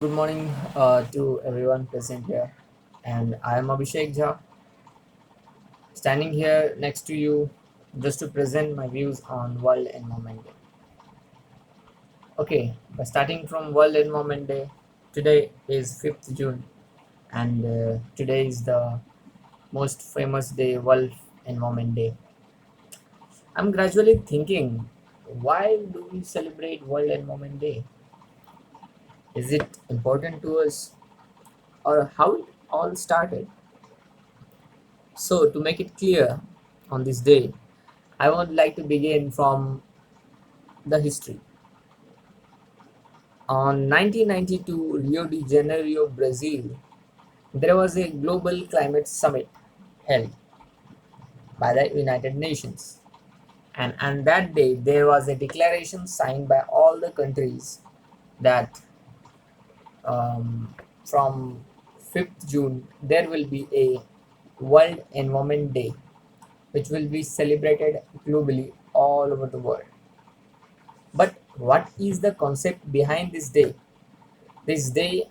Good morning to everyone present here, and I am Abhishek Jha, standing here next to you just to present my views on World Environment Day. Okay, by starting from World Environment Day, today is 5th June, and today is the most famous day, World Environment Day. I'm gradually thinking, why do we celebrate World Environment Day? Is it important to us, or how it all started? So, to make it clear on this day, I would like to begin from the history. On 1992 Rio de Janeiro, Brazil, there was a global climate summit held by the United Nations. And on that day, there was a declaration signed by all the countries that from 5th June, there will be a World Environment Day, which will be celebrated globally all over the world. But what is the concept behind this day? This day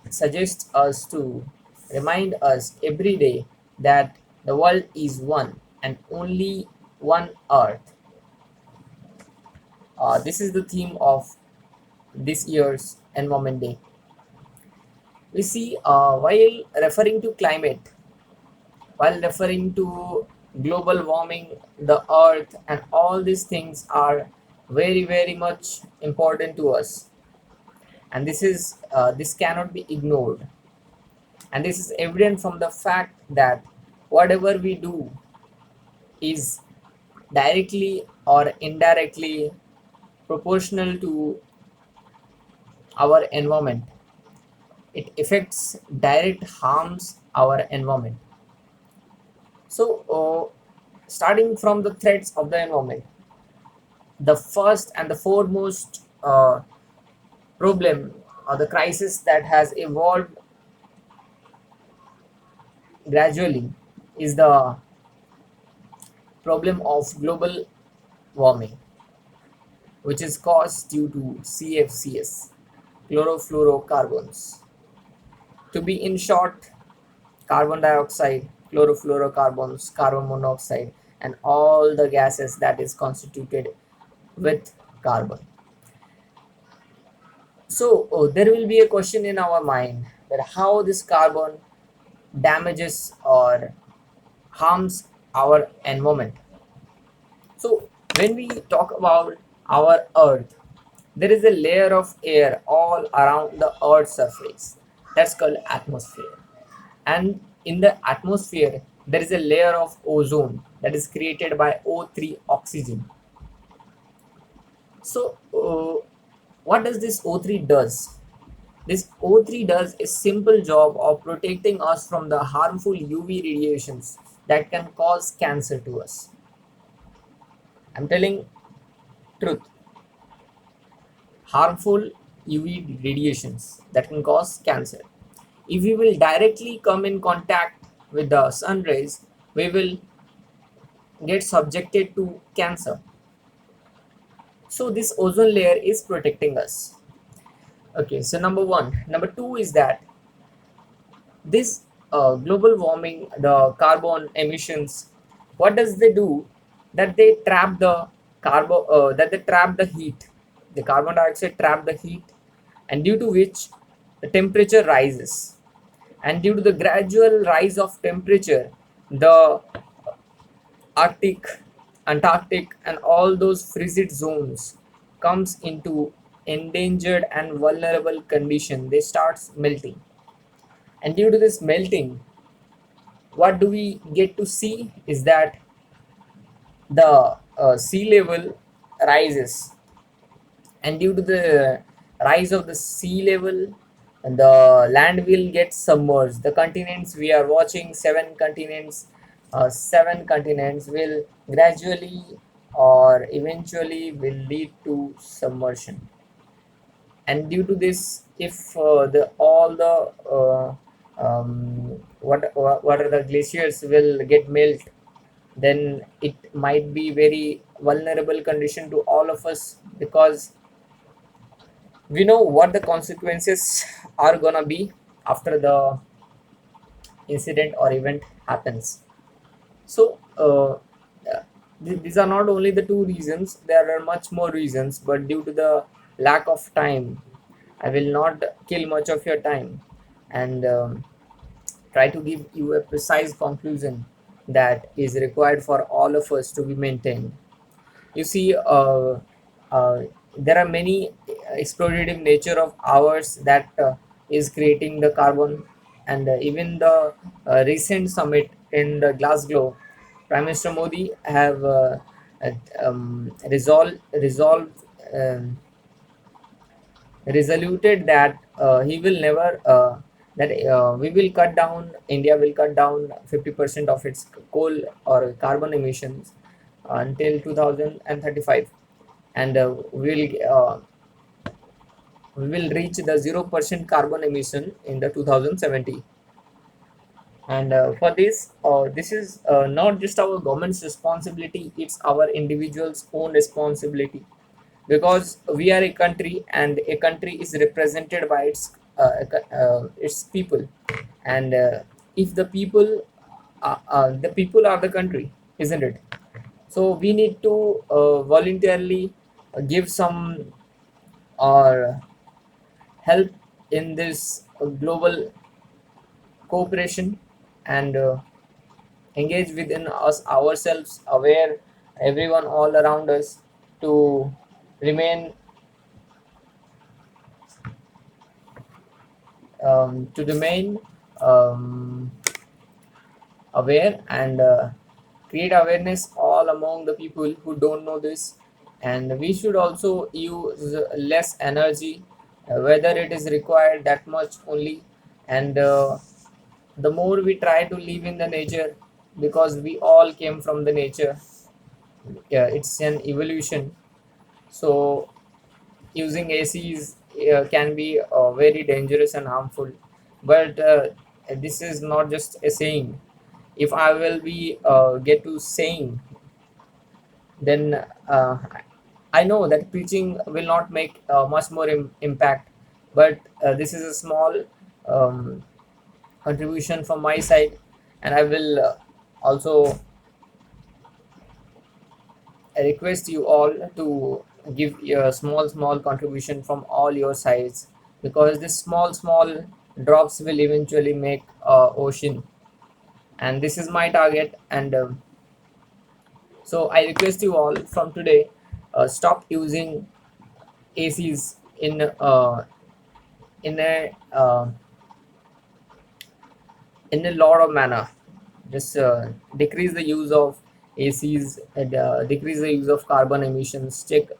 suggests us to remind us every day that the world is one and only one earth. This is the theme of this year's Environment Day. We see while referring to global warming, the earth, and all these things are very, very much important to us. And this cannot be ignored. And this is evident from the fact that whatever we do is directly or indirectly proportional to our environment. It affects direct harms our environment. So, starting from the threats of the environment, the first and the foremost problem or the crisis that has evolved gradually is the problem of global warming, which is caused due to CFCs, chlorofluorocarbons. To be in short, carbon dioxide, chlorofluorocarbons, carbon monoxide, and all the gases that is constituted with carbon. So there will be a question in our mind that how this carbon damages or harms our environment. So when we talk about our earth, there is a layer of air all around the earth's surface that's called atmosphere. And in the atmosphere, there is a layer of ozone that is created by O3 oxygen. So what does this O3 does? This O3 does a simple job of protecting us from the harmful UV radiations that can cause cancer to us. I'm telling truth. Harmful UV radiations that can cause cancer. If we will directly come in contact with the sun rays, we will get subjected to cancer. So this ozone layer is protecting us. Okay, so number one. Number two is that this global warming, the carbon emissions, what does they do? That they trap the that they trap the heat. The carbon dioxide trap the heat, and due to which the temperature rises. And due to the gradual rise of temperature, the Arctic, Antarctic, and all those frigid zones comes into endangered and vulnerable condition. They start melting, and due to this melting, what do we get to see is that the sea level rises, and due to the rise of the sea level, the land will get submerged. The continents we are watching, seven continents will gradually or eventually will lead to submersion. And due to this, if the all the what are the glaciers will get melt, then it might be very vulnerable condition to all of us, because we know what the consequences are gonna be after the incident or event happens. So these are not only the two reasons, there are much more reasons, but due to the lack of time, I will not kill much of your time and try to give you a precise conclusion that is required for all of us to be maintained. You see, uh, there are many exploitative nature of ours that is creating the carbon, and even the recent summit in the Glasgow, Prime Minister Modi have uh, resolved um, resoluted that he will never that we will cut down India will cut down 50% of its coal or carbon emissions until 2035, and we will reach the 0% carbon emission in the 2070. And for this, this is not just our government's responsibility, it's our individual's own responsibility, because we are a country and a country is represented by its people. And if the people are the country, isn't it? So we need to voluntarily give some or help in this global cooperation, and engage within us ourselves, aware everyone all around us, to remain to remain um, aware, and create awareness all among the people who don't know this. And we should also use less energy, whether it is required that much only. And the more we try to live in the nature, because we all came from the nature, yeah, it's an evolution. So using ACs can be very dangerous and harmful. But this is not just a saying. If I will be get to saying, then I know that preaching will not make much more impact. But this is a small um, contribution from my side, and I will also I request you all to give a small contribution from all your sides, because this small drops will eventually make ocean, and this is my target. And so I request you all from today, stop using ACs in a lot of manner. Just decrease the use of ACs, and decrease the use of carbon emissions. Check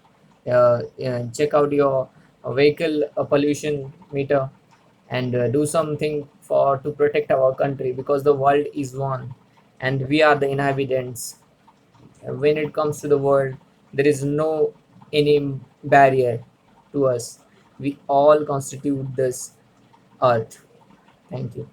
out your vehicle pollution meter, and do something for to protect our country, because the world is one and we are the inhabitants. When it comes to the world, there is no any barrier to us. We all constitute this earth. Thank you.